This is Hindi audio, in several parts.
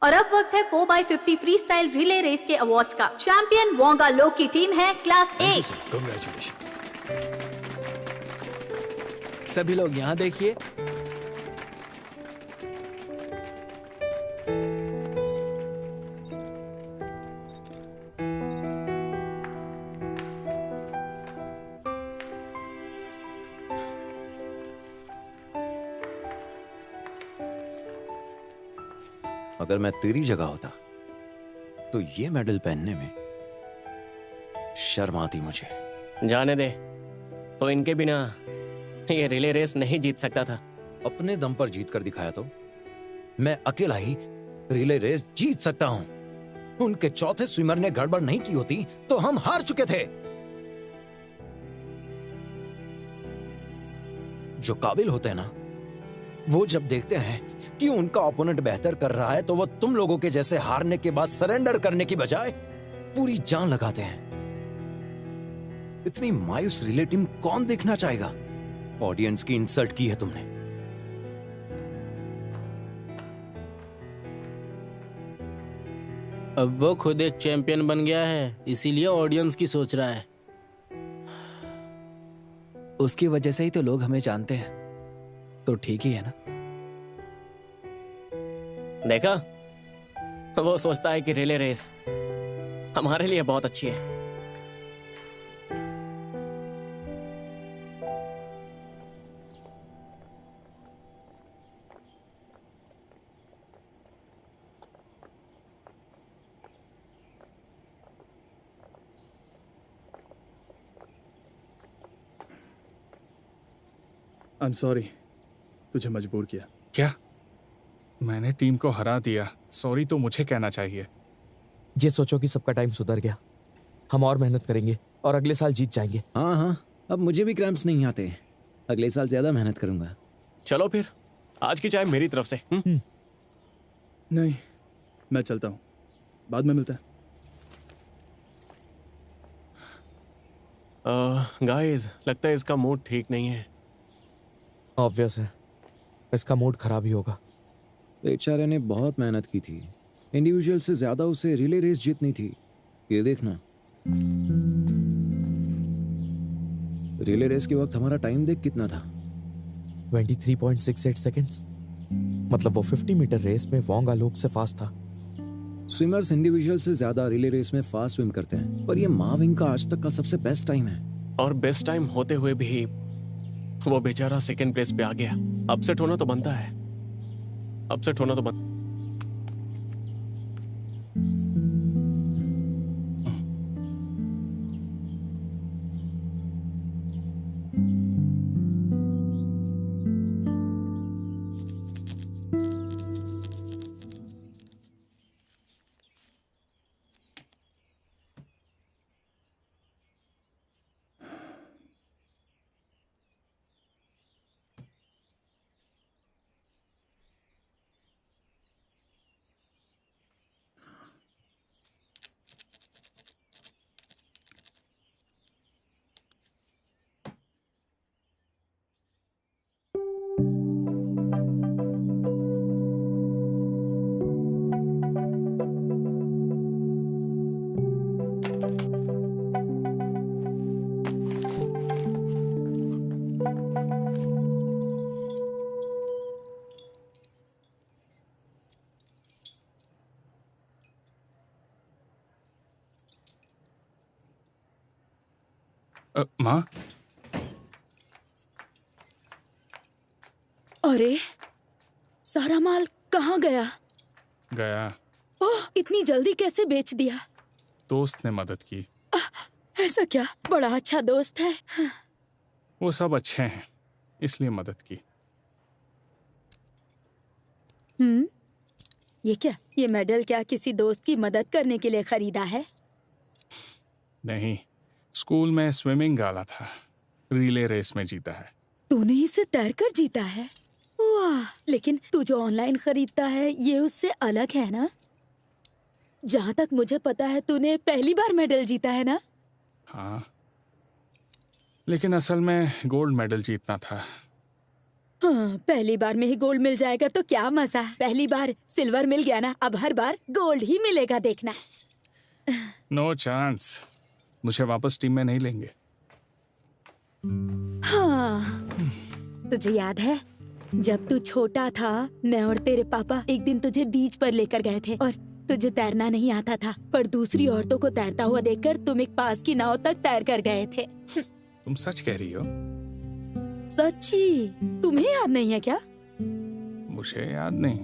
और अब वक्त है 4x50 free style relay race के अवार्ड्स का। चैंपियन वोंगा लोक की टीम है क्लास ए। कांग्रेचुलेशंस। सभी लोग यहाँ देखिए। अगर मैं तेरी जगह होता तो ये मेडल पहनने में शर्म आती मुझे। जाने दे, तो इनके बिना ये रिले रेस नहीं जीत सकता था। अपने दम पर जीत कर दिखाया तो मैं अकेला ही रिले रेस जीत सकता हूं। उनके चौथे स्विमर ने गड़बड़ नहीं की होती तो हम हार चुके थे। जो काबिल होते हैं ना, वो जब देखते हैं कि उनका ओपोनेंट बेहतर कर रहा है तो वो तुम लोगों के जैसे हारने के बाद सरेंडर करने की बजाय पूरी जान लगाते हैं। इतनी मायूस रिले टीम कौन देखना चाहेगा? ऑडियंस की इंसल्ट की है तुमने। अब वो खुद एक चैंपियन बन गया है, इसीलिए ऑडियंस की सोच रहा है। उसकी वजह से ही तो लोग हमें जानते हैं, तो ठीक ही है ना। देखा, वो सोचता है कि रिले रेस हमारे लिए बहुत अच्छी है। I'm sorry, तुझे मजबूर किया। क्या? मैंने टीम को हरा दिया। सॉरी तो मुझे कहना चाहिए। ये सोचो कि सबका टाइम सुधर गया, हम और मेहनत करेंगे और अगले साल जीत जाएंगे। हाँ हाँ, अब मुझे भी क्रैम्प्स नहीं आते। अगले साल ज्यादा मेहनत करूंगा। चलो फिर, आज की चाय मेरी तरफ से। नहीं, मैं चलता हूँ, बाद में मिलते हैं। गाइस, लगता है इसका मूड ठीक नहीं है। ऑब्वियस है, इसका मूड खराब ही होगा। बेचारे ने बहुत मेहनत की थी। इंडिविजुअल से ज्यादा उसे रिले रेस जीतनी थी। ये देखना, रिले रेस के वक्त हमारा टाइम देख कितना था? 23.68 सेकेंड्स। मतलब वो 50 मीटर रेस में वोंगा लोक से फास्ट था। स्विमर्स इंडिविजुअल से ज्यादा रिले रेस में फास्ट स्विम करते हैं, पर ये माविंग का आज तक का सबसे बेस्ट टाइम है। और बेस्ट टाइम होते हुए भी वो बेचारा सेकंड प्लेस पे आ गया। अपसेट होना तो बनता है, अपसेट होना तो बनता। माँ? अरे, सारा माल कहाँ गया? गया। ओह, इतनी जल्दी कैसे बेच दिया? दोस्त ने मदद की। ऐसा क्या? बड़ा अच्छा दोस्त है। वो सब अच्छे हैं, इसलिए मदद की। ये क्या? ये मेडल क्या किसी दोस्त की मदद करने के लिए खरीदा है? नहीं, स्कूल में स्विमिंग गाला था, रिले रेस में जीता है। तूने इसे तैरकर जीता है? वाह! लेकिन तू जो ऑनलाइन खरीदता है ये उससे अलग है ना? जहाँ तक मुझे पता है तूने पहली बार मेडल जीता है ना? हाँ, लेकिन असल में गोल्ड मेडल जीतना था। हाँ, पहली बार में ही गोल्ड मिल जाएगा तो क्या मजा। पहली बार सिल्वर मिल गया ना, अब हर बार गोल्ड ही मिलेगा, देखना। नो चांस, मुझे वापस टीम में नहीं लेंगे। हाँ, तुझे याद है जब तू छोटा था, मैं और तेरे पापा एक दिन तुझे बीच पर लेकर गए थे और तुझे तैरना नहीं आता था, पर दूसरी औरतों को तैरता हुआ देखकर तुम एक पास की नाव तक तैर कर गए थे। तुम सच कह रही हो? सच्ची? तुम्हें याद नहीं है क्या? मुझे याद नहीं।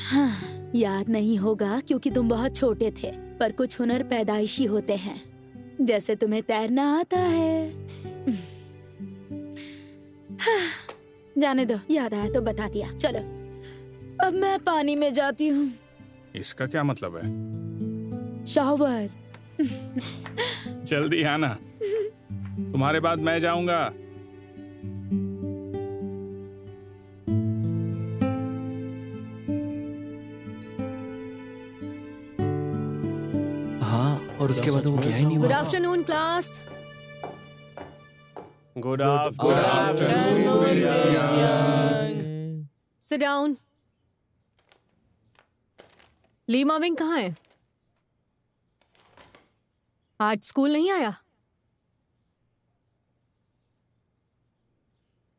हाँ, याद नहीं होगा क्योंकि तुम बहुत छोटे थे, पर कुछ हुनर पैदाइशी होते हैं, जैसे तुम्हें तैरना आता है। हाँ, जाने दो, याद आया तो बता दिया। चलो अब मैं पानी में जाती हूँ। इसका क्या मतलब है? शावर। जल्दी आना, तुम्हारे बाद मैं जाऊंगा। हाँ, और उसके बाद वो गया ही नहीं गुड हुआ। Afternoon class. Good afternoon. Sit down. Lima wing कहाँ है? आज स्कूल नहीं आया?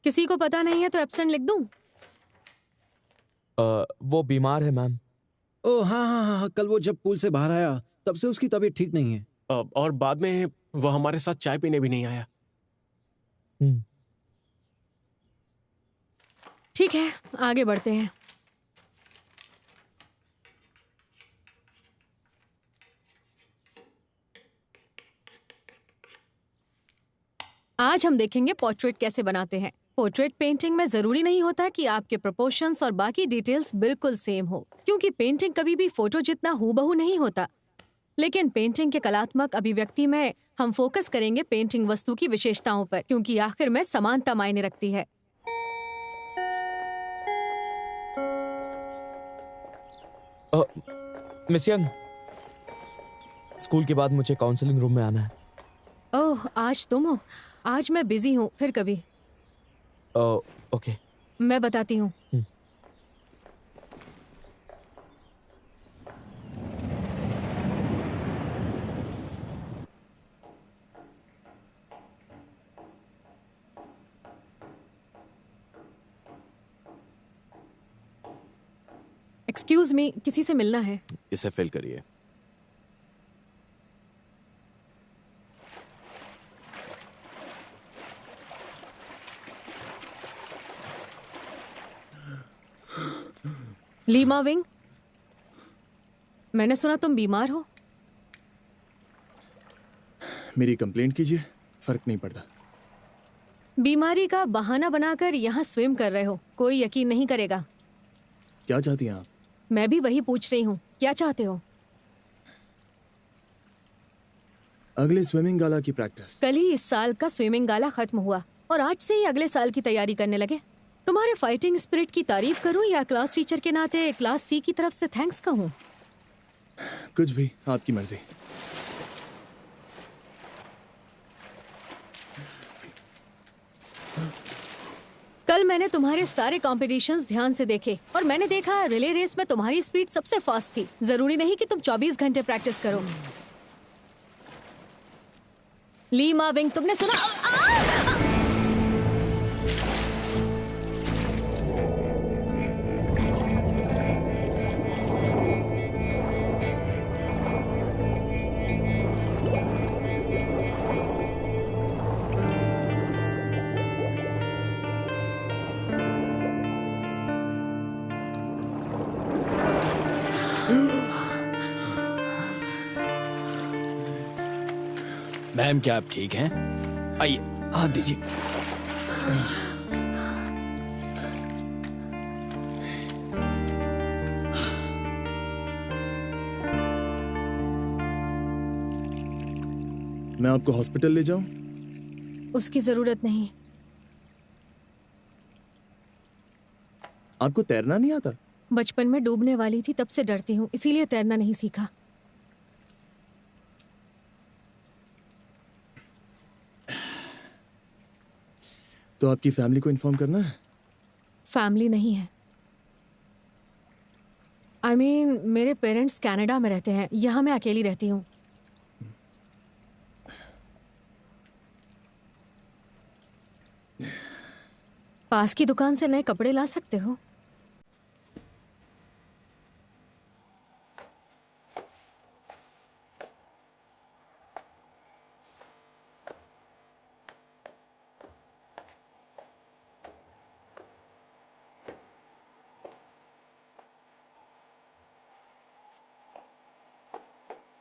किसी को पता नहीं है तो एब्सेंट लिख दूं? वो बीमार है मैम। ओ हाँ हाँ हाँ, कल वो जब पूल से बाहर आया तब से उसकी तबीयत ठीक नहीं है। और बाद में वो हमारे साथ चाय पीने भी नहीं आया। ठीक है, आगे बढ़ते हैं। आज हम देखेंगे पोर्ट्रेट कैसे बनाते हैं। पोर्ट्रेट पेंटिंग में जरूरी नहीं होता कि आपके प्रोपोर्शंस और बाकी डिटेल्स बिल्कुल सेम हो, क्योंकि पेंटिंग कभी भी फोटो जितना हूबहू नहीं होता। लेकिन पेंटिंग के कलात्मक अभिव्यक्ति में हम फोकस करेंगे पेंटिंग वस्तु की विशेषताओं पर, क्योंकि आखिर में समानता मायने रखती है। मिस यंग, स्कूल के बाद मुझे काउंसलिंग रूम में आना है। ओह, आज तुम हो? आज मैं बिजी हूँ, फिर कभी। ओके। मैं बताती हूँ। एक्सक्यूज मी, किसी से मिलना है। इसे फिल करिए। लीमा विंग, मैंने सुना तुम बीमार हो। मेरी कंप्लेंट कीजिए, फर्क नहीं पड़ता। बीमारी का बहाना बनाकर यहाँ स्विम कर रहे हो, कोई यकीन नहीं करेगा। क्या चाहती हैं आप? मैं भी वही पूछ रही हूँ, क्या चाहते हो? अगले स्विमिंग गाला की प्रैक्टिस। कल ही इस साल का स्विमिंग गाला खत्म हुआ और आज से ही अगले साल की तैयारी करने लगे। तुम्हारे फाइटिंग स्पिरिट की तारीफ करूं या क्लास टीचर के नाते क्लास सी की तरफ से थैंक्स कहूं? कुछ भी, आपकी मर्जी। कल मैंने तुम्हारे सारे कॉम्पिटिशन्स ध्यान से देखे और मैंने देखा रिले रेस में तुम्हारी स्पीड सबसे फास्ट थी। जरूरी नहीं कि तुम 24 घंटे प्रैक्टिस करो। लीमा विंग, तुमने सुना? मैम, क्या आप ठीक हैं? आइए, हाथ दीजिए। मैं आपको हॉस्पिटल ले जाऊं? उसकी जरूरत नहीं। आपको तैरना नहीं आता? बचपन में डूबने वाली थी, तब से डरती हूँ, इसीलिए तैरना नहीं सीखा। तो आपकी फैमिली को इन्फॉर्म करना है? फैमिली नहीं है। I mean, मेरे पेरेंट्स कनाडा में रहते हैं, यहाँ मैं अकेली रहती हूँ। पास की दुकान से नए कपड़े ला सकते हो?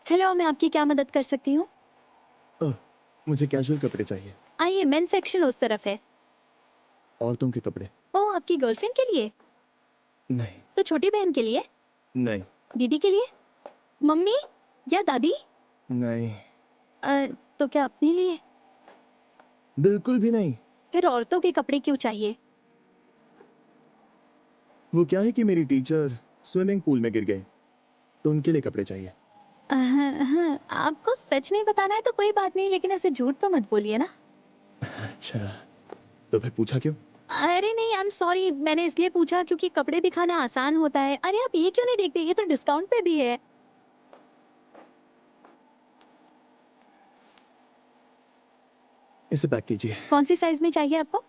हेलो, मैं आपकी क्या मदद कर सकती हूँ? मुझे कैजुअल कपड़े चाहिए। आइए, मेन सेक्शन उस तरफ है। औरतों के कपड़े? ओह, आपकी गर्लफ्रेंड के लिए? नहीं। तो छोटी बहन के लिए? नहीं। दीदी के लिए? मम्मी या दादी? नहीं। तो क्या अपने लिए? बिल्कुल भी नहीं। फिर औरतों के कपड़े क्यों चाहिए? वो क्या है कि मेरी टीचर स्विमिंग पूल में गिर गए, तो उनके लिए कपड़े चाहिए। हाँ, आपको सच नहीं बताना है तो कोई बात नहीं, लेकिन ऐसे झूठ तो मत बोलिए ना। अच्छा, तो फिर पूछा क्यों? अरे नहीं, आई एम सॉरी, मैंने इसलिए पूछा क्योंकि कपड़े दिखाना आसान होता है। अरे आप ये क्यों नहीं देखते, ये तो डिस्काउंट पे भी है। इसे पैक कीजिए। कौन सी साइज में चाहिए आपको?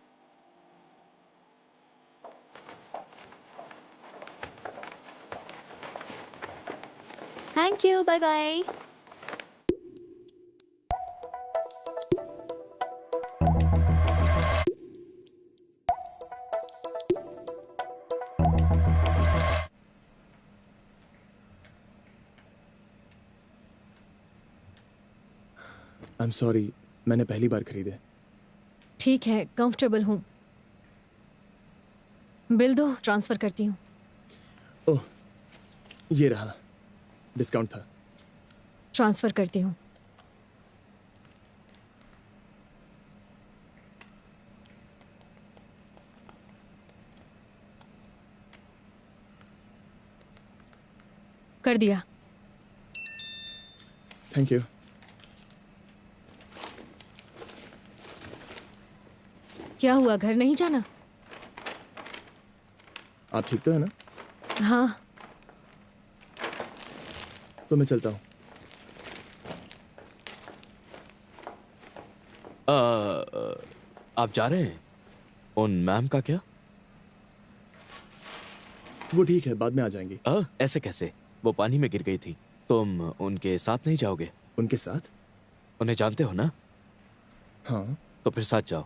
Thank you, bye bye. I am sorry, मैंने पहली बार खरीदे। ठीक है, कंफर्टेबल हूँ। बिल दो, ट्रांसफर करती हूँ। ओह, ये रहा, डिस्काउंट था। ट्रांसफर करती हूँ। कर दिया। Thank you. क्या हुआ, घर नहीं जाना? आप ठीक तो है ना? हाँ। तो मैं चलता हूँ। आप जा रहे हैं? उन मैम का क्या? वो ठीक है, बाद में आ जाएंगी। ऐसे कैसे? वो पानी में गिर गई थी। तुम उनके साथ नहीं जाओगे? उनके साथ? उन्हें जानते हो ना? हाँ। तो फिर साथ जाओ।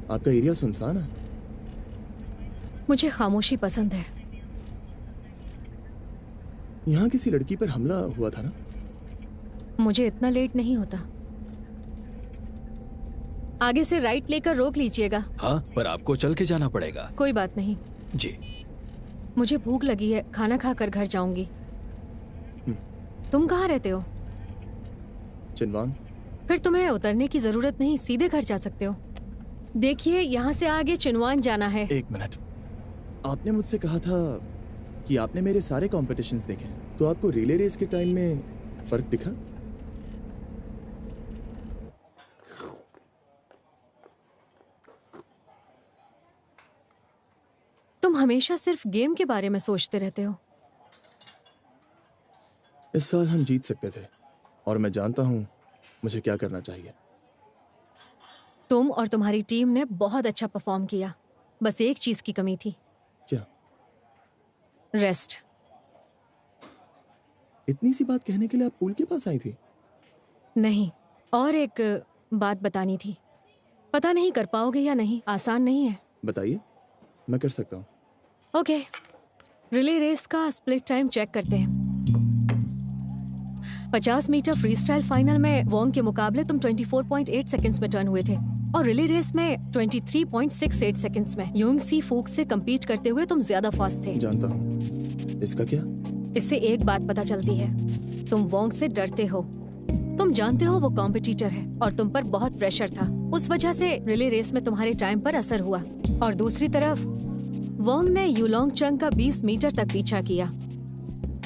आपका एरिया सुनसान है। मुझे खामोशी पसंद है। यहाँ किसी लड़की पर हमला हुआ था ना? मुझे इतना लेट नहीं होता। आगे से राइट लेकर रोक लीजिएगा। हाँ, पर आपको चल के जाना पड़ेगा। कोई बात नहीं जी। मुझे भूख लगी है, खाना खाकर घर जाऊंगी। तुम कहाँ रहते हो? चिनवान। फिर तुम्हें उतरने की जरूरत नहीं, सीधे घर जा सकते हो। देखिए, यहाँ से आगे चिनवान जाना है। एक मिनट, आपने मुझसे कहा था कि आपने मेरे सारे कॉम्पिटिशन्स देखे हैं, तो आपको रिले रेस के टाइम में फर्क दिखा? तुम हमेशा सिर्फ गेम के बारे में सोचते रहते हो। इस साल हम जीत सकते थे और मैं जानता हूँ मुझे क्या करना चाहिए। तुम और तुम्हारी टीम ने बहुत अच्छा परफॉर्म किया, बस एक चीज की कमी थी। क्या? रेस्ट। इतनी सी बात कहने के लिए आप पूल के पास आई थी? नहीं, और एक बात बतानी थी। पता नहीं कर पाओगे या नहीं, आसान नहीं है। बताइए, मैं कर सकता हूँ। ओके, रिले रेस का स्प्लिट टाइम चेक करते हैं। 50 मीटर फ्रीस्टाइल फाइनल में वोंग के मुकाबले तुम 24.8 सेकंड्स में टर्न हुए थे और रिले रेस में 23.68 सेकंड्स में यूंग सी फूक से कम्पीट करते हुए तुम ज्यादा फास्ट थे। जानता हूँ। इसका क्या? इससे एक बात पता चलती है, तुम वोंग से डरते हो। तुम जानते हो वो कॉम्पिटिटर है और तुम पर बहुत प्रेशर था। उस वजह से रिले रेस में तुम्हारे टाइम पर असर हुआ। और दूसरी तरफ वोंग ने यूलोंग चंग का 20 मीटर तक पीछा किया,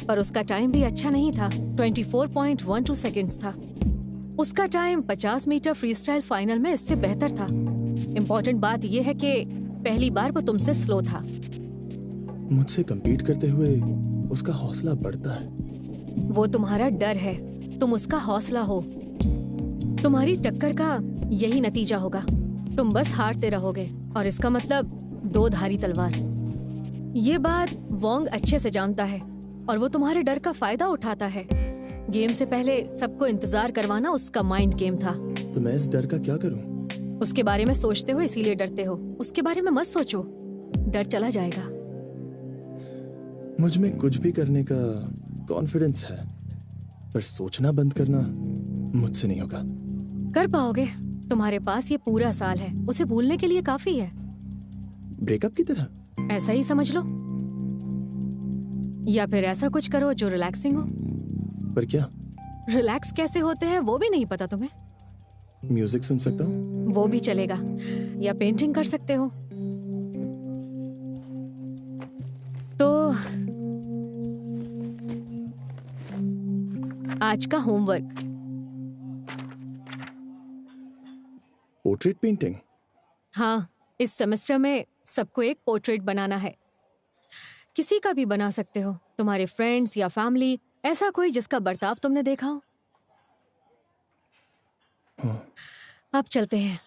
पर उसका टाइम भी अच्छा नहीं था। 24.12 सेकंड्स था। उसका टाइम 50 मीटर फ्रीस्टाइल फाइनल में इससे बेहतर था। इम्पोर्टेंट बात यह है कि पहली बार वो तुमसे स्लो था। मुझसे compete करते हुए उसका हौसला बढ़ता है। वो तुम्हारा डर है, तुम उसका हौसला हो। तुम्हारी टक्कर का यही नतीजा होगा, तुम बस हारते रहोगे और इसका मतलब दो धारी तलवार। ये बात वोंग अच्छे से जानता है और वो तुम्हारे डर का फायदा उठाता है। गेम से पहले सबको इंतजार करवाना उसका माइंड गेम था। तो मैं इस डर का क्या करूं? उसके बारे में सोचते हो इसीलिए डरते हो। उसके बारे में मत सोचो, डर चला जाएगा। मुझ में कुछ भी करने का कॉन्फिडेंस है, पर सोचना बंद करना मुझसे नहीं होगा। कर पाओगे, तुम्हारे पास ये पूरा साल है, उसे भूलने के लिए काफी है। ब्रेकअप की तरह? ऐसा ही समझ लो, या फिर ऐसा कुछ करो जो रिलैक्सिंग हो। पर क्या? रिलैक्स कैसे होते हैं वो भी नहीं पता तुम्हें? म्यूजिक सुन सकता हूँ? वो भी चलेगा, या पेंटिंग कर सकते हो। तो आज का होमवर्क, पोर्ट्रेट पेंटिंग। हाँ, इस सेमेस्टर में सबको एक पोर्ट्रेट बनाना है। किसी का भी बना सकते हो, तुम्हारे फ्रेंड्स या फैमिली, ऐसा कोई जिसका बर्ताव तुमने देखा हो। अब चलते हैं।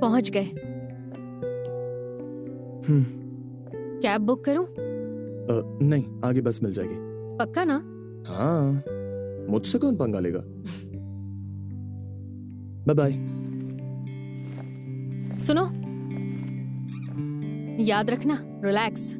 पहुंच गए। कैब बुक करूं? नहीं, आगे बस मिल जाएगी। पक्का ना? हाँ, मुझसे कौन पंगा लेगा। Bye bye. सुनो, याद रखना, रिलैक्स।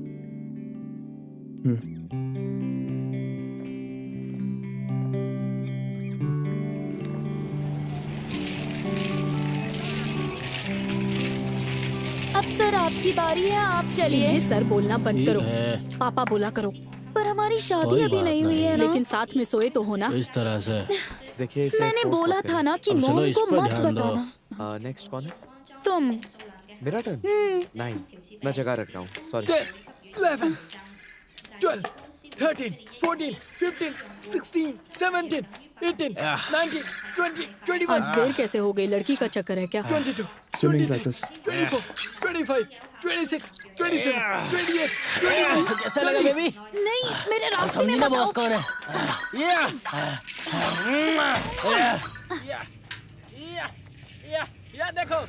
अब सर आपकी बारी है, आप चलिए। सर बोलना बंद ठीक करो, है। पापा बोला करो। पर हमारी शादी कोई अभी बात नहीं हुई है ना। लेकिन साथ में सोए तो हो ना। इस तरह से देखिए इसे मैंने force बोला मत था ना कि अब चलो मॉम इस को पर मत ध्यान दो। बताना। नेक्स्ट कौन है? तुम। मेरा टर्न? 9। मैं जगह रख रहा हूँ, सॉरी। 11, 12, 13, 14, 15, 16, 17, 18, 19, 20, 21, आज देर कैसे हो गई? लड़की का चक्कर है क्या? 22, स्विमिंग 23, प्रैक्टिस। 24, 25, 26, 27, 28, 29, कैसा लगा बेबी? नहीं, मेरे रास्ते समझी में ना मत आओ। बॉस कौन है? या देखो।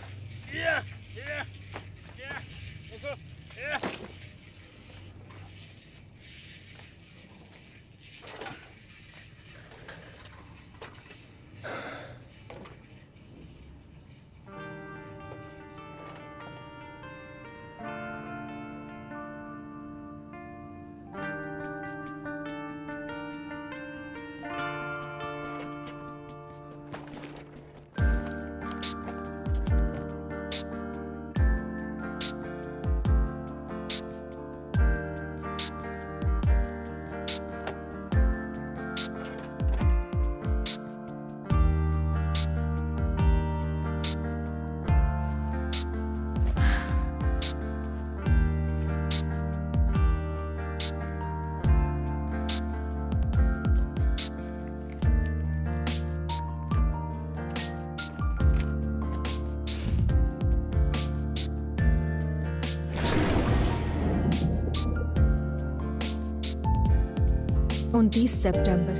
उनतीस सितंबर,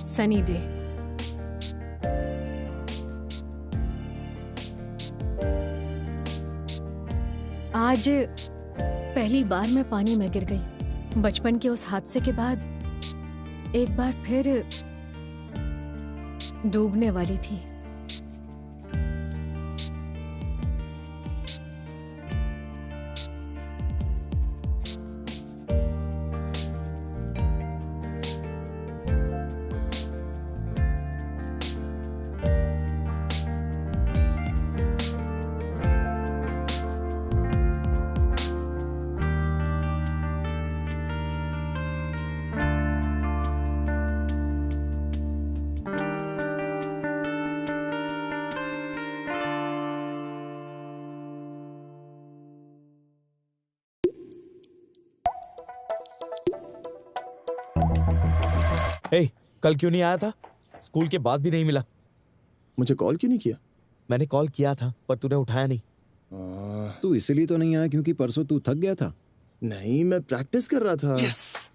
सनी डे। आज पहली बार मैं पानी में गिर गई। बचपन के उस हादसे के बाद एक बार फिर डूबने वाली थी। हे, कल क्यों नहीं आया था? स्कूल के बाद भी नहीं मिला। मुझे कॉल क्यों नहीं किया? मैंने कॉल किया था पर तूने उठाया नहीं। तू इसलिए तो नहीं आया क्योंकि परसों तू थक गया था? नहीं, मैं प्रैक्टिस कर रहा था। यस।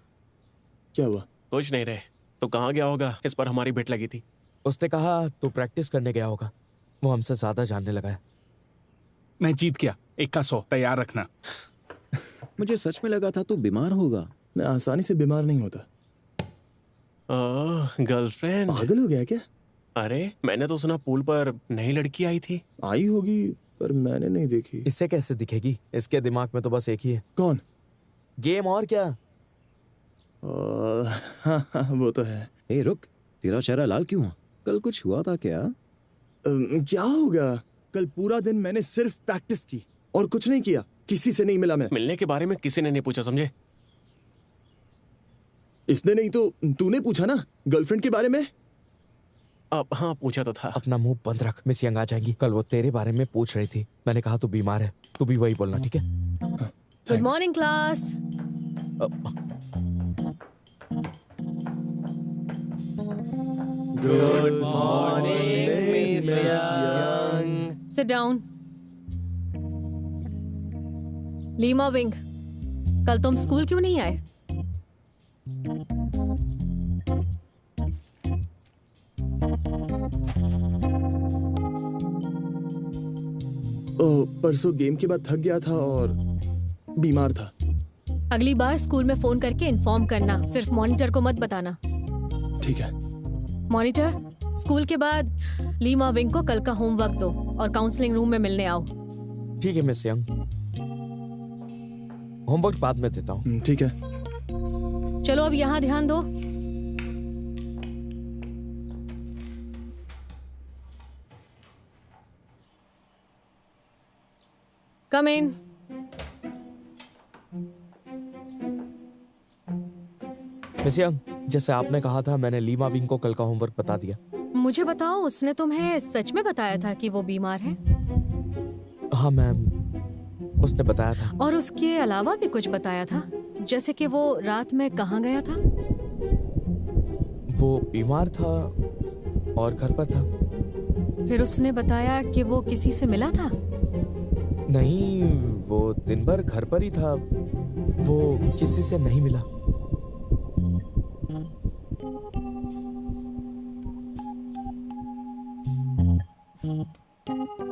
क्या हुआ? कुछ नहीं रे, तो कहाँ गया होगा? इस पर हमारी भेंट लगी थी। उसने कहा तू प्रैक्टिस करने गया होगा। वो हमसे ज्यादा जानने लगा है। मैं जीत गया। 1 का 100 तैयार रखना। मुझे सच में लगा था तू बीमार होगा। मैं आसानी से बीमार नहीं होता। गर्लफ्रेंड? पागल हो गया क्या? अरे मैंने तो सुना पूल पर नई लड़की आई थी। आई होगी पर मैंने नहीं देखी। इससे कैसे दिखेगी? इसके दिमाग में तो बस एक ही है। कौन? गेम और क्या। हाँ, वो तो है। ए रुक, तेरा चेहरा लाल क्यों हुआ? कल कुछ हुआ था क्या? क्या होगा? कल पूरा दिन मैंने सिर्फ प्रैक्टिस की और कुछ नहीं किया। किसी से नहीं मिला मैं। मिलने के बारे में किसी ने नहीं पूछा, समझे? इसने नहीं तो तूने पूछा ना गर्लफ्रेंड के बारे में। अब हाँ, पूछा तो था। अपना मुंह बंद रख, मिस यंग आ जाएंगी। कल वो तेरे बारे में पूछ रही थी। मैंने कहा तू बीमार है, तू भी वही बोलना, ठीक है? Good morning class. Good morning miss young. Sit down. Lima wing, कल तुम स्कूल क्यों नहीं आए? परसों गेम के बाद थक गया था और बीमार था। अगली बार स्कूल में फोन करके इन्फॉर्म करना, सिर्फ मॉनिटर को मत बताना। ठीक है। मॉनिटर, स्कूल के बाद लीमा विंग को कल का होमवर्क दो और काउंसलिंग रूम में मिलने आओ। ठीक है मिस यंग, होमवर्क बाद में देता हूँ। ठीक है। चलो अब यहाँ ध्यान दो। कम इन। मिस यंग, जैसे आपने कहा था मैंने लीमा विंग को कल का होमवर्क बता दिया। मुझे बताओ, उसने तुम्हें सच में बताया था कि वो बीमार है? हाँ मैम, उसने बताया था। और उसके अलावा भी कुछ बताया था, जैसे कि वो रात में कहाँ गया था? वो बीमार था और घर पर था। फिर उसने बताया कि वो किसी से मिला था? नहीं, वो दिन भर घर पर ही था। वो किसी से नहीं मिला।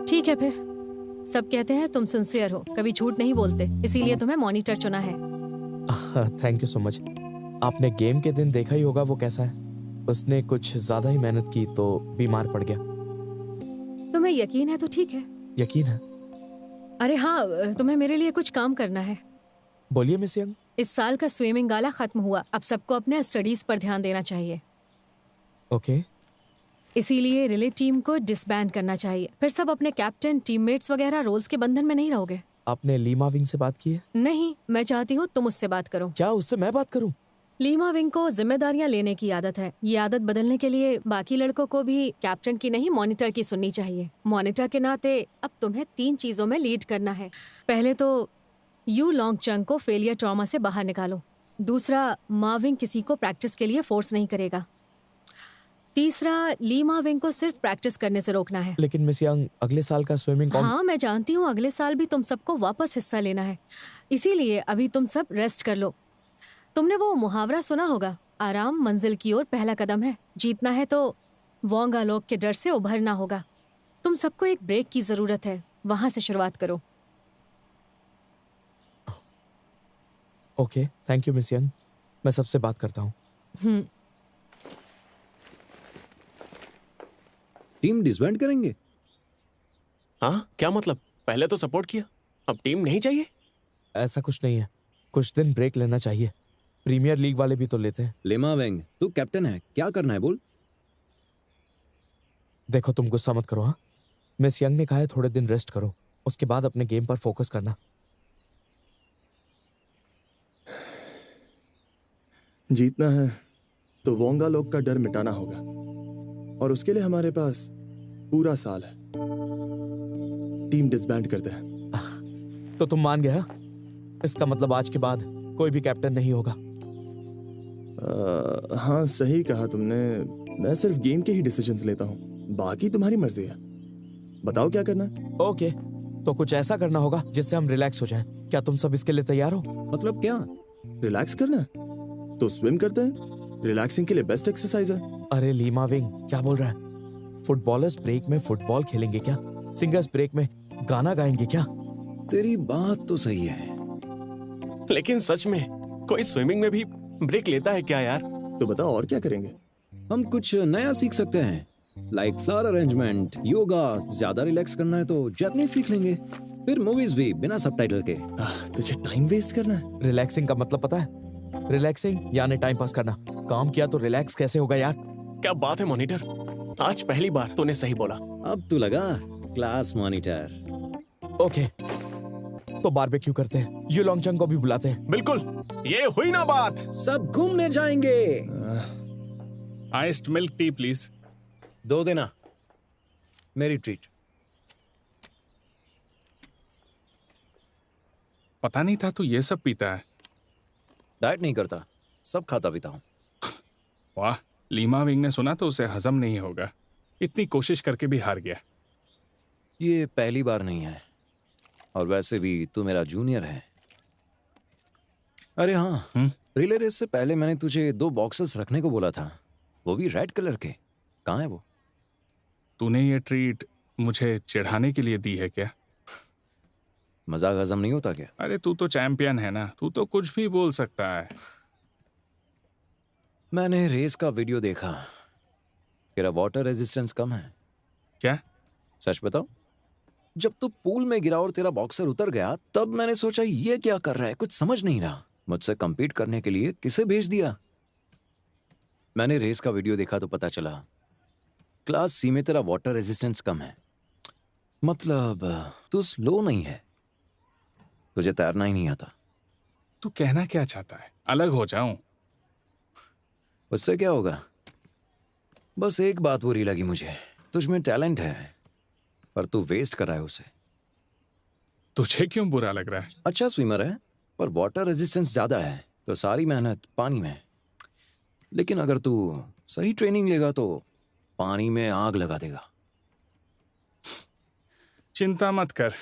ठीक है फिर। सब कहते हैं तुम सिंसियर हो, कभी झूठ नहीं बोलते, इसीलिए तुम्हें मॉनिटर चुना है। Thank you so much. आपने गेम के दिन देखा ही होगा वो कैसा है। उसने कुछ ज्यादा ही मेहनत की तो बीमार पड़ गया। तुम्हें यकीन है तो ठीक है। यकीन है? अरे हाँ, तुम्हें मेरे लिए कुछ काम करना है। बोलिए मिस यंग। इस साल का स्विमिंग गाला खत्म हुआ, अब सबको अपने स्टडीज पर ध्यान देना चाहिए। ओके। इसीलिए रिले टीम को डिसबैंड करना चाहिए। फिर सब अपने कैप्टन, टीममेट्स वगैरह रोल्स के बंधन में नहीं रहोगे। आपने लीमा विंग से बात की है? नहीं, मैं चाहती हूँ तुम उससे बात करो। क्या उससे मैं बात करूं? लीमा विंग को जिम्मेदारियां लेने की आदत है। ये आदत बदलने के लिए बाकी लड़कों को भी कैप्टन की नहीं, मॉनिटर की सुननी चाहिए। मॉनिटर के नाते अब तुम्हें 3 चीजों में लीड करना है। पहले तो यू लॉन्ग चंग को फेलियर ट्रॉमा से बाहर निकालो। दूसरा, माविंग किसी को प्रैक्टिस के लिए फोर्स नहीं करेगा। तीसरा, लीमा विंग को सिर्फ प्रैक्टिस करने से रोकना है। लेकिन मिस यंग, अगले साल का स्विमिंग हाँ मैं जानती हूँ, अगले साल भी तुम सबको वापस हिस्सा लेना है, इसीलिए अभी तुम सब रेस्ट कर लो। तुमने वो मुहावरा सुना होगा, आराम मंजिल की ओर पहला कदम है। जीतना है तो वोंगा लोग के डर से उभरना होगा। तुम सबको एक ब्रेक की जरूरत है, वहां से शुरुआत करो। Okay, thank you miss young, मैं सबसे बात करता हूँ। टीम डिसबैंड करेंगे? हाँ, क्या मतलब? पहले तो सपोर्ट किया, अब टीम नहीं चाहिए? ऐसा कुछ नहीं है, कुछ दिन ब्रेक लेना चाहिए। प्रीमियर लीग वाले भी तो लेते हैं। लेमा वेंग, तू कैप्टन है, क्या करना है बोल? देखो तुम गुस्सा मत करो। हाँ, मिस यंग ने कहा है थोड़े दिन रेस्ट करो, उसके बाद अपने गेम पर फोकस करना। जीतना है तो वोंगा लोग का डर मिटाना होगा, और उसके लिए हमारे पास पूरा साल है। टीम डिसबैंड करते हैं। तो तुम मान गया? इसका मतलब आज के बाद कोई भी कैप्टन नहीं होगा। हाँ सही कहा तुमने। मैं सिर्फ गेम के ही डिसीजंस लेता हूँ, बाकी तुम्हारी मर्जी है। बताओ क्या करना है। ओके, तो कुछ ऐसा करना होगा जिससे हम रिलैक्स हो जाएं। क्या तुम सब इसके लिए तैयार हो? मतलब क्या? रिलैक्स करना है तो स्विम करते हैं, रिलैक्सिंग के लिए बेस्ट एक्सरसाइज है। अरे लीमा विंग, क्या बोल रहा है? फुटबॉलर्स ब्रेक में फुटबॉल खेलेंगे क्या? सिंगर्स ब्रेक में गाना गाएंगे क्या? तेरी बात तो सही है, लेकिन सच में कोई स्विमिंग में भी ब्रेक लेता है क्या यार? तो बताओ और क्या करेंगे? हम कुछ नया सीख सकते हैं, लाइक फ्लावर अरेंजमेंट, योगा। ज्यादा रिलैक्स करना है तो जापानीज सीख लेंगे, फिर मूवीज भी बिना सबटाइटल के। तुझे टाइम वेस्ट करना है? रिलैक्सिंग का मतलब पता है? रिलैक्सिंग यानी टाइम पास करना। काम किया तो रिलैक्स कैसे होगा यार? क्या बात है मॉनिटर, आज पहली बार तूने सही बोला। अब तू लगा क्लास मॉनिटर। ओके, तो बारबेक्यू करते हैं, यू लॉन्गचंग को भी बुलाते हैं। बिल्कुल, ये हुई ना बात। सब घूमने जाएंगे। Iced milk tea please. 2 देना, मेरी ट्रीट। पता नहीं था तू ये सब पीता है। डाइट नहीं करता, सब खाता पीता हूँ। वाह, लीमा विंग ने सुना तो उसे हजम नहीं होगा, इतनी कोशिश करके भी हार गया। ये पहली बार नहीं है, और वैसे भी तू मेरा जूनियर है। अरे हाँ, रिले रेस से पहले मैंने तुझे 2 बॉक्सेस रखने को बोला था, वो भी रेड कलर के। कहाँ है वो? तूने ये ट्रीट मुझे चिढ़ाने के लिए दी है क्या? मजाक हजम नहीं होता क्या? अरे तू तो चैंपियन है ना, तू तो कुछ भी बोल सकता है। मैंने रेस का वीडियो देखा, तेरा वाटर रेजिस्टेंस कम है। क्या? सच बताओ, जब तू पूल में गिरा और तेरा बॉक्सर उतर गया, तब मैंने सोचा ये क्या कर रहा है, कुछ समझ नहीं रहा। मुझसे compete करने के लिए किसे भेज दिया? मैंने रेस का वीडियो देखा तो पता चला क्लास सी में तेरा वाटर रेजिस्टेंस कम है। मतलब तू स्लो नहीं है, तुझे तैरना ही नहीं आता। तू कहना क्या चाहता है? अलग हो जाऊं? उससे क्या होगा? बस एक बात बुरी लगी मुझे, तुझ में टैलेंट है पर तू वेस्ट कर रहा है उसे। तुझे क्यों बुरा लग रहा है? अच्छा स्विमर है पर वाटर रेजिस्टेंस ज्यादा है, तो सारी मेहनत पानी में। लेकिन अगर तू सही ट्रेनिंग लेगा तो पानी में आग लगा देगा। चिंता मत कर,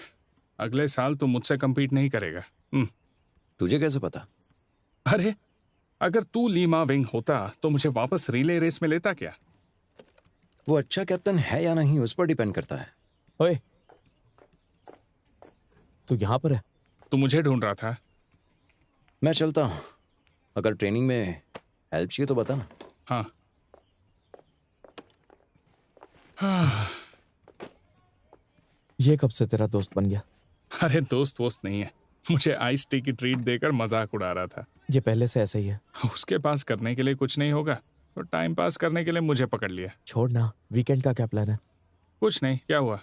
अगले साल तू मुझसे compete नहीं करेगा। तुझे कैसे पता? अरे अगर तू लीमा विंग होता तो मुझे वापस रिले रेस में लेता क्या? वो अच्छा कैप्टन है या नहीं उस पर डिपेंड करता है। ओए, तू यहाँ पर है? तू मुझे ढूंढ रहा था? मैं चलता हूँ, अगर ट्रेनिंग में हेल्प चाहिए तो बता ना। हाँ। ये कब से तेरा दोस्त बन गया? अरे दोस्त वोस्त नहीं है, मुझे आइस टी की ट्रीट देकर मजाक उड़ा रहा था। ये पहले से ऐसा ही है। उसके पास करने के लिए कुछ नहीं होगा तो टाइम पास करने के लिए मुझे पकड़ लिया। छोड़ ना, वीकेंड का क्या प्लान है? कुछ नहीं, क्या हुआ?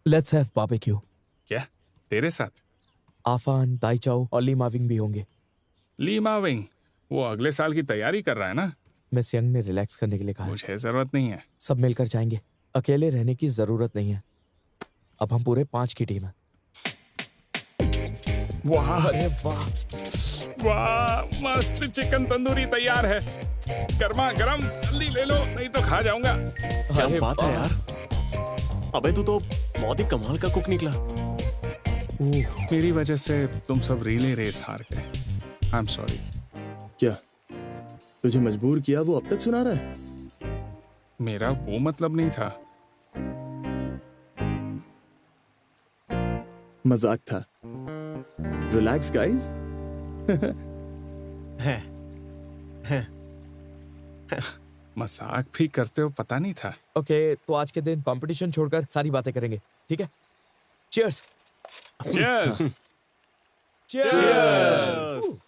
Let's have barbecue. क्या तेरे साथ? आफान, दाइचाओ और लीमा विंग भी होंगे। लीमा विंग वो अगले साल की तैयारी कर रहा है ना? मिस यंग ने रिलैक्स करने के लिए कहा। मुझे जरूरत नहीं है। सब मिलकर जाएंगे, अकेले रहने की जरूरत नहीं है। अब हम पूरे 5 की टीम है। वाह, अरे वाह वाह, मस्त चिकन तंदूरी तैयार है, गर्मा गर्म। जल्दी ले लो नहीं तो खा जाऊंगा। क्या बात है यार, अबे तू तो बहुत ही कमाल का कुक निकला। मेरी वजह से तुम सब रिले रेस हार गए। आई एम सॉरी। क्या तुझे मजबूर किया वो अब तक सुना रहा है? मेरा वो मतलब नहीं था। मजाक था। Relax guys. मजाक भी करते हो पता नहीं था। ओके, तो आज के दिन कंपटीशन छोड़कर सारी बातें करेंगे, ठीक है? Cheers. Cheers. Cheers.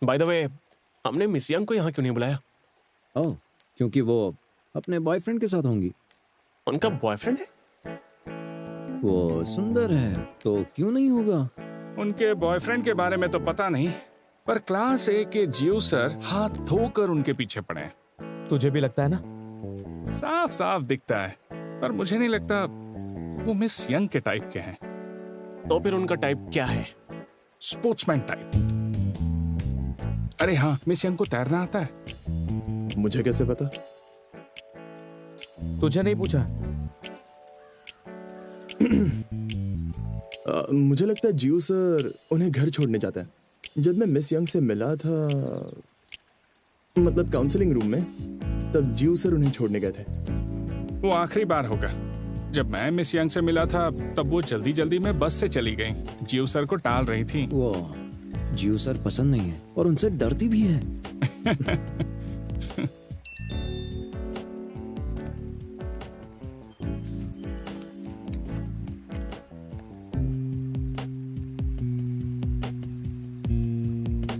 By the way, हमने मिस यंग को यहाँ क्यों नहीं बुलाया? ओह, क्योंकि वो अपने बॉयफ्रेंड के साथ होंगी। उनका बॉयफ्रेंड है? वो सुंदर है तो क्यों नहीं होगा? उनके बॉयफ्रेंड के बारे में तो पता नहीं, पर क्लास ए के ज्यूसर हाथ धोकर उनके पीछे पड़े हैं। तुझे भी लगता है ना? साफ साफ दिखता है, पर मुझे नहीं लगता वो मिस यंग के टाइप के हैं। तो फिर उनका टाइप क्या है? Sportsman type. अरे हाँ, मिस यंग को तैरना आता है? मुझे कैसे पता? तुझे नहीं पूछा? मुझे लगता है जियो सर उन्हें घर छोड़ने जाता है। जब मैं मिस यंग से मिला था, मतलब काउंसलिंग रूम में, तब जियो सर उन्हें छोड़ने गए थे। वो आखिरी बार होगा। जब मैं मिस यंग से मिला था तब वो जल्दी जल्दी में बस से चली गई। जियो सर को टाल रही थी। वो जियो सर पसंद नहीं है और उनसे डरती भी है।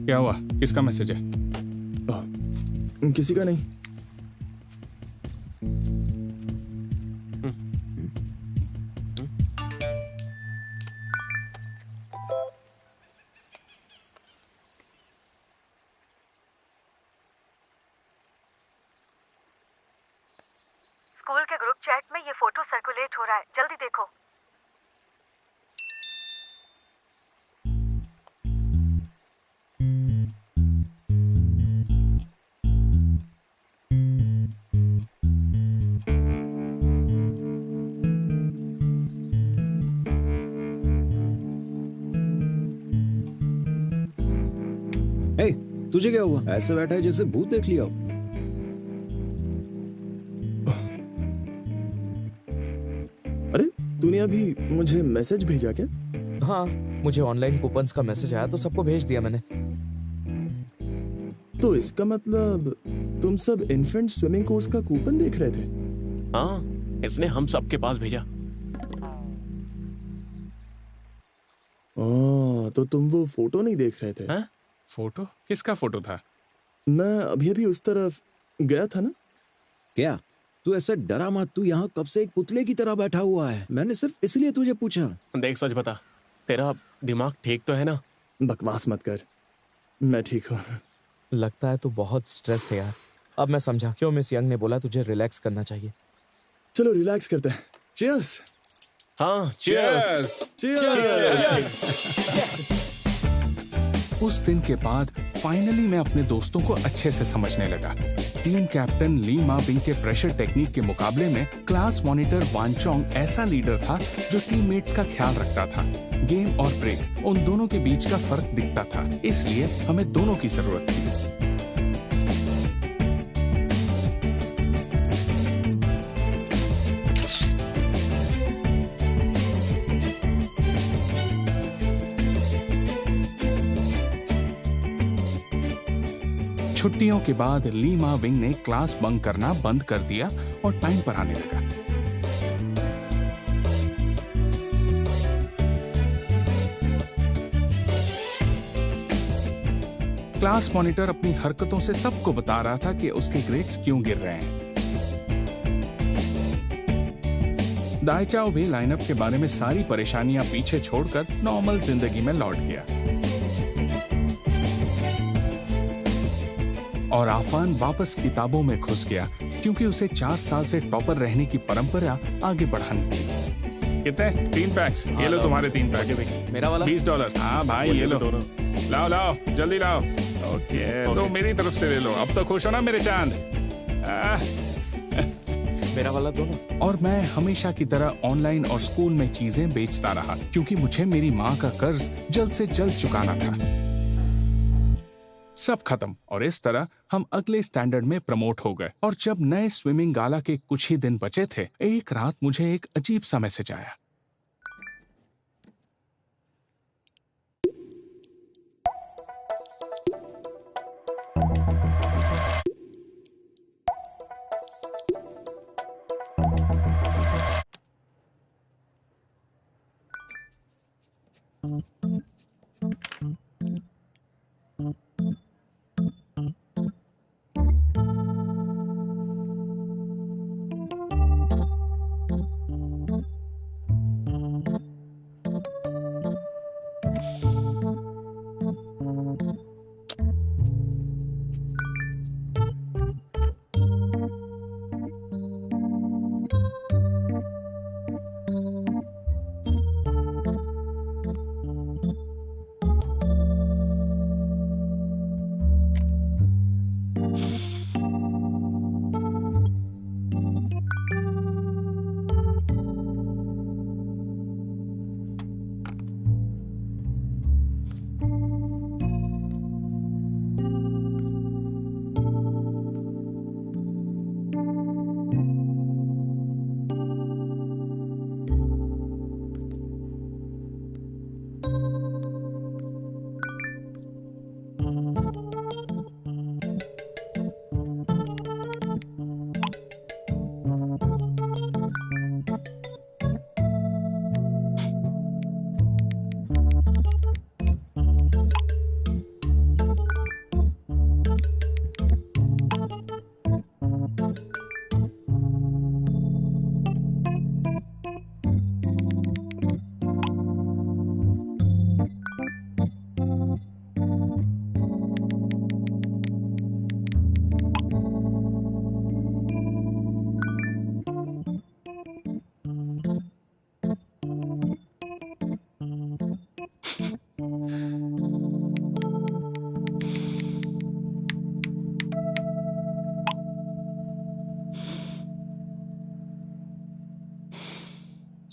क्या हुआ? किसका मैसेज है? किसी का नहीं। स्कूल के ग्रुप चैट में ये फोटो सर्कुलेट हो रहा है, जल्दी देखो। हे, तुझे क्या हुआ? ऐसे बैठा है जैसे भूत देख लिया हो। अरे तूने अभी मुझे मैसेज भेजा क्या? हाँ, मुझे ऑनलाइन कूपन्स का मैसेज आया तो सबको भेज दिया मैंने। तो इसका मतलब तुम सब इन्फेंट स्विमिंग कोर्स का कूपन देख रहे थे? हाँ, इसने हम सबके पास भेजा। तो तुम वो फोटो नहीं देख रहे थे? हाँ? फोटो? किसका फोटो था? मैं अभी अभी उस तरफ गया था ना। क्या तू ऐसा डरा मत, तू यहाँ कब से एक पुतले की तरह बैठा हुआ है। मैंने सिर्फ इसलिए तुझे पूछा। देख, सच बता, तेरा दिमाग ठीक तो है ना? बकवास मत कर, मैं ठीक हूँ। लगता है तू बहुत स्ट्रेस्ड है यार। अब मैं समझा क्यों मिस यंग ने बोला तुझे रिलैक्स करना चाहिए। चलो रिलैक्स करते हैं। चीयर्स। हाँ, चीयर्स। चीयर्स। उस दिन के बाद फाइनली मैं अपने दोस्तों को अच्छे से समझने लगा। टीम कैप्टन ली मा विंग के प्रेशर टेक्निक के मुकाबले में क्लास मॉनिटर वान चोंग ऐसा लीडर था जो टीममेट्स का ख्याल रखता था। गेम और ब्रेक, उन दोनों के बीच का फर्क दिखता था, इसलिए हमें दोनों की जरूरत थी। छुट्टियों के बाद ली मा विंग ने क्लास बंक करना बंद कर दिया और टाइम पर आने लगा। क्लास मॉनिटर अपनी हरकतों से सबको बता रहा था कि उसके ग्रेड्स क्यों गिर रहे हैं। दाइचाओ भी लाइनअप के बारे में सारी परेशानियां पीछे छोड़कर नॉर्मल जिंदगी में लौट गया और आफान वापस किताबों में घुस गया क्योंकि उसे 4 साल से टॉपर रहने की परंपरा आगे बढ़ानी थी। कितने? 3 पैक्स। ये लो तुम्हारे 3 पैक्स। मेरा वाला $20। हाँ भाई, ये लो। लाओ लाओ, जल्दी लाओ। ओके, तो मेरी तरफ से ले लो। अब तो खुश हो ना मेरे चांद? मेरा वाला दोनों। और मैं हमेशा की तरह ऑनलाइन और स्कूल में चीजें बेचता रहा क्योंकि मुझे मेरी माँ का कर्ज जल्द से जल्द चुकाना था। सब खत्म और इस तरह हम अगले स्टैंडर्ड में प्रमोट हो गए। और जब नए स्विमिंग गाला के कुछ ही दिन बचे थे, एक रात मुझे एक अजीब सा मैसेज आया।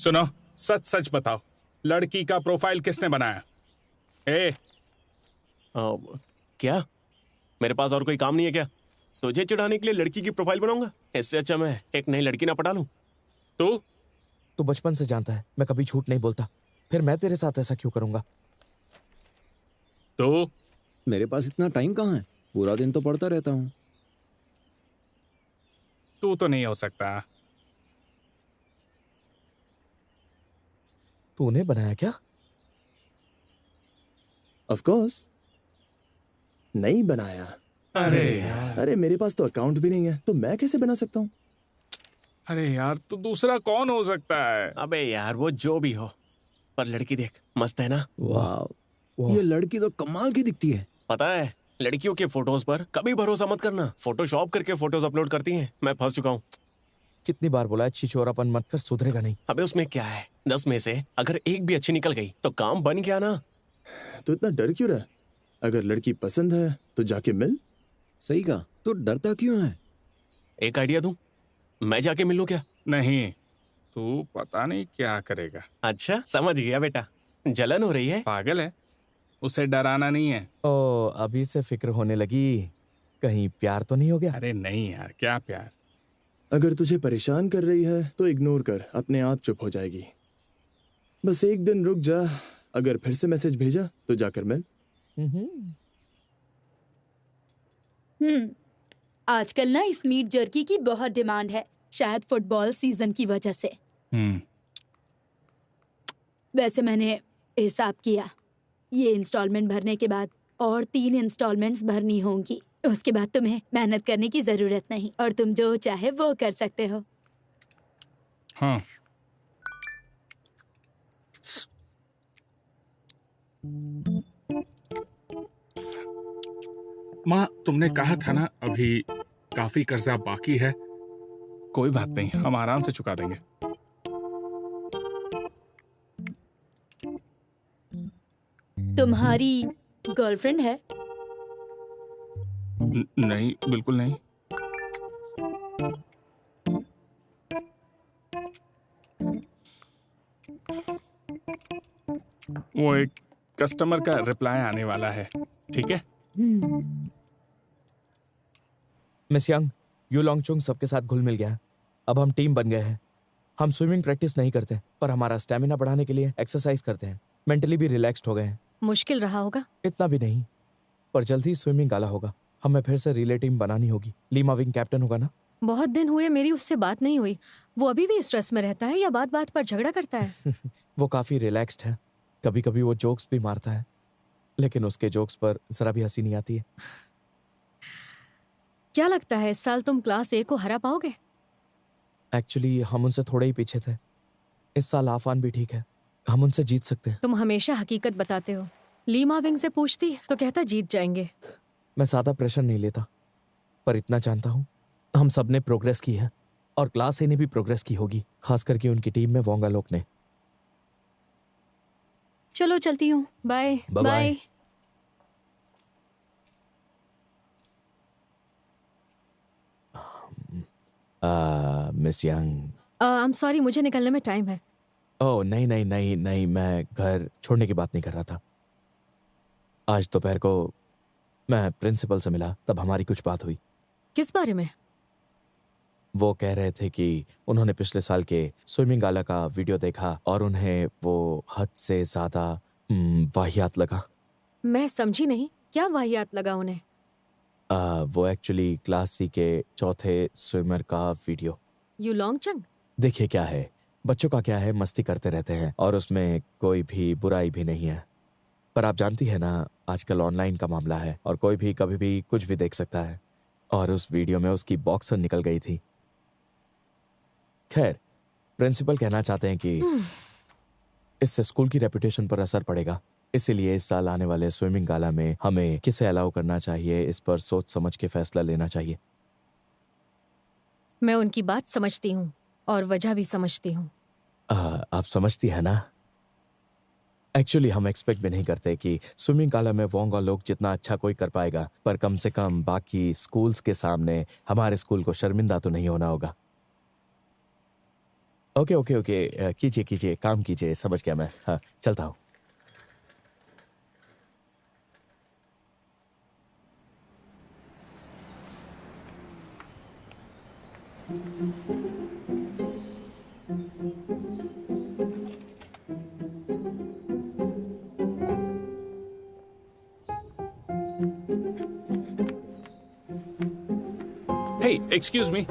सुनो, सच सच बताओ, लड़की का प्रोफाइल किसने बनाया? क्या मेरे पास और कोई काम नहीं है क्या? तुझे चिढ़ाने के लिए लड़की की प्रोफाइल बनाऊंगा? इससे अच्छा मैं एक नई लड़की ना पटा लूं। तू बचपन से जानता है मैं कभी झूठ नहीं बोलता, फिर मैं तेरे साथ ऐसा क्यों करूंगा? तो मेरे पास इतना टाइम कहाँ है, पूरा दिन तो पढ़ता रहता हूँ। तू तो नहीं हो सकता। तूने बनाया क्या? ऑफ कोर्स नहीं बनाया। अरे यार, अरे मेरे पास तो अकाउंट भी नहीं है, तो मैं कैसे बना सकता हूँ? अरे यार, तो दूसरा कौन हो सकता है? अबे यार वो जो भी हो, पर लड़की देख, मस्त है ना? वाह, ये लड़की तो कमाल की दिखती है। पता है, लड़कियों के फोटोज पर कभी भरोसा मत करना। फोटोशॉप करके फोटोज अपलोड करती हैं। मैं फंस चुका हूँ। कितनी बार बोला है छिछोरापन मत कर, सुधरेगा नहीं। अबे उसमें क्या है, 10 में से अगर एक भी अच्छी निकल गई तो काम बन गया ना। तो इतना डर क्यों रहा? अगर लड़की पसंद है तो जाके मिल। सही कहा, तो डरता क्यों है? एक आइडिया दूं, मैं जाके मिल लूं क्या? नहीं, तू पता नहीं क्या करेगा। अच्छा समझ गया बेटा, जलन हो रही है। पागल है, उसे डराना नहीं है। ओ, अभी से फिक्र होने लगी, कहीं प्यार तो नहीं हो गया? अरे नहीं यार, क्या प्यार। अगर तुझे परेशान कर रही है तो इग्नोर कर, अपने आप चुप हो जाएगी। बस एक दिन रुक जा, अगर फिर से मैसेज भेजा तो जाकर मिल। आजकल ना इस मीट जर्की की बहुत डिमांड है, शायद फुटबॉल सीजन की वजह से। वैसे मैंने हिसाब किया, ये इंस्टॉलमेंट भरने के बाद और 3 इंस्टॉलमेंट्स भरनी होंगी। उसके बाद तुम्हें मेहनत करने की जरूरत नहीं और तुम जो चाहे वो कर सकते हो। हाँ। माँ, तुमने कहा था ना अभी काफी कर्जा बाकी है। कोई बात नहीं, हम आराम से चुका देंगे। तुम्हारी गर्लफ्रेंड है? नहीं, बिल्कुल नहीं। वो एक कस्टमर का रिप्लाई आने वाला है, ठीक है? मिस यंग, यू लॉन्गचुंग सबके साथ घुल मिल गया। अब हम टीम बन गए हैं। हम स्विमिंग प्रैक्टिस नहीं करते, पर हमारा स्टेमिना बढ़ाने के लिए एक्सरसाइज करते हैं। मेंटली भी रिलैक्स्ड हो गए हैं। मुश्किल रहा होगा? इतना भी नहीं, पर जल्द ही स्विमिंग गाला होगा। हमें फिर से रिले टीम बनानी होगी। लीमा विंग कैप्टन होगा ना? बहुत दिन हुए मेरी उससे बात नहीं हुई। वो अभी भी स्ट्रेस में रहता है या बात बात पर झगड़ा करता है? वो काफी रिलैक्स्ड है। कभी कभी वो जोक्स भी मारता है, लेकिन उसके जोक्स पर जरा भी हंसी नहीं आती है। क्या लगता है इस साल तुम क्लास ए को हरा पाओगे? एक्चुअली हम उनसे थोड़े ही पीछे थे। इस साल आफान भी ठीक है, हम उनसे जीत सकते हैं। तुम हमेशा हकीकत बताते हो। लीमा विंग से पूछती तो कहता जीत जाएंगे। मैं ज्यादा प्रेशर नहीं लेता, पर इतना जानता हूँ हम सब ने प्रोग्रेस की है और क्लास ए ने भी प्रोग्रेस की होगी, खास करके उनकी टीम में वोंगा लोग ने। चलो चलती हूँ, bye bye. Miss Young, I am sorry, मुझे निकलने में टाइम है। ओह नहीं नहीं नहीं नहीं, मैं घर छोड़ने की बात नहीं कर रहा था। आज दोपहर को मैं प्रिंसिपल से मिला, तब हमारी कुछ बात हुई। किस बारे में? वो कह रहे थे कि उन्होंने पिछले साल के स्विमिंग गाला का वीडियो देखा और उन्हें वो हद से ज्यादा वाहियात लगा। मैं समझी नहीं, क्या वाहियात लगा उन्हें? वो एक्चुअली क्लास सी के चौथे स्विमर का वीडियो। यू लॉन्गचंग? देखिए क्या है, बच्चों का क्या है, मस्ती करते रहते हैं और उसमें कोई भी बुराई भी नहीं है। पर आप जानती है ना, आजकल ऑनलाइन का मामला है और कोई भी कभी भी कुछ भी देख सकता है। और उस वीडियो में उसकी बॉक्सर निकल गई थी। खैर, प्रिंसिपल कहना चाहते हैं कि इससे स्कूल की रेपुटेशन पर असर पड़ेगा, इसीलिए इस साल आने वाले स्विमिंग गाला में हमें किसे अलाउ करना चाहिए, इस पर सोच समझ के फैसला लेना चाहिए। मैं उनकी बात समझती हूँ और वजह भी समझती हूँ। आप समझती है ना? एक्चुअली हम एक्सपेक्ट भी नहीं करते कि स्विमिंग गाला में वोंगा लोग जितना अच्छा कोई कर पाएगा, पर कम से कम बाकी स्कूल्स के सामने हमारे स्कूल को शर्मिंदा तो नहीं होना होगा। ओके ओके ओके, कीजिए कीजिए, काम कीजिए, समझ गया मैं। हाँ, चलता हूँ। हे, एक्सक्यूज मी,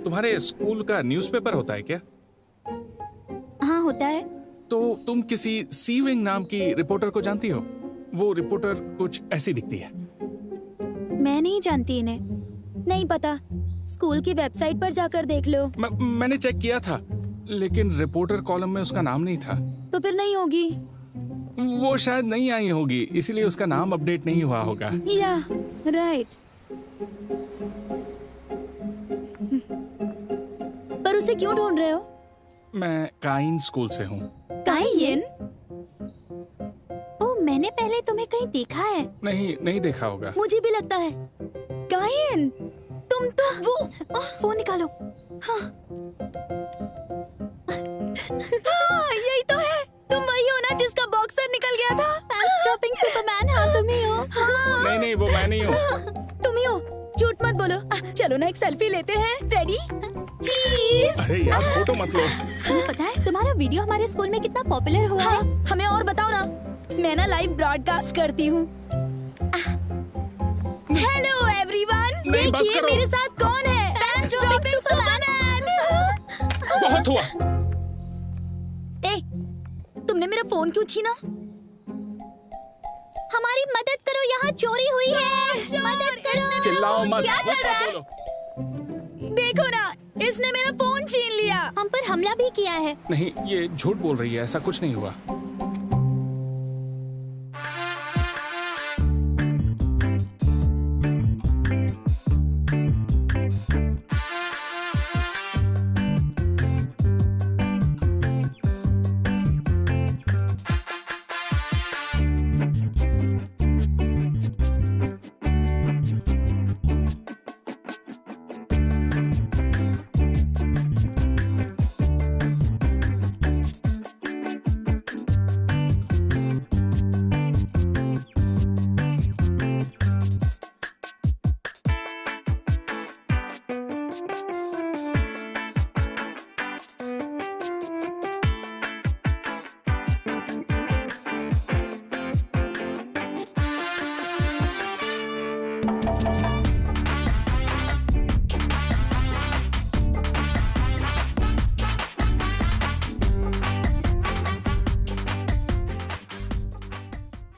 तुम्हारे स्कूल का न्यूज़पेपर होता है क्या? हाँ होता है। तो तुम किसी सी विंग नाम की रिपोर्टर को जानती हो? वो रिपोर्टर कुछ ऐसी दिखती है। मैं नहीं जानती इन्हें, नहीं पता। स्कूल की वेबसाइट पर जाकर देख लो। मैंने चेक किया था, लेकिन रिपोर्टर कॉलम में उसका नाम नहीं था। तो फिर नहीं होगी। वो शायद नहीं आई होगी, इसीलिए उसका नाम अपडेट नहीं हुआ होगा। या राइट। पर उसे क्यों ढूंढ रहे हो? मैं काइन स्कूल से हूँ। काइन? ओह, मैंने पहले तुम्हें कहीं देखा है। नहीं देखा होगा। मुझे भी लगता है। काइन, तुम तो वो फोन निकालो। हाँ, यही तो है। तुम वही हो ना जिसका बॉक्सर निकल गया था? Scrapping Superman. हाँ, तुम ही हो। हाँ। नहीं, वो मैं नहीं हूँ। तुम ही हो, झूठ मत बोलो। चलो ना एक सेल्फी लेते हैं। रेडी? चीज। अरे यार, फोटो मत लो। तुम्हें पता है तुम्हारा वीडियो हमारे स्कूल में कितना पॉपुलर हुआ है? हमें और बताओ ना। मैं ना लाइव ब्रॉडकास्ट करती हूँ। हेलो एवरीवन, देखिए मेरे साथ कौन है। Scrapping Superman. बहुत हुआ। ए, तुमने मेरा फोन क्यों छीना? हमारी मदद करो, यहाँ चोरी हुई है। मदद करो। चिल्लाओ मत। क्या चल रहा है? देखो ना, इसने मेरा फोन छीन लिया। हम पर हमला भी किया है। नहीं, ये झूठ बोल रही है, ऐसा कुछ नहीं हुआ।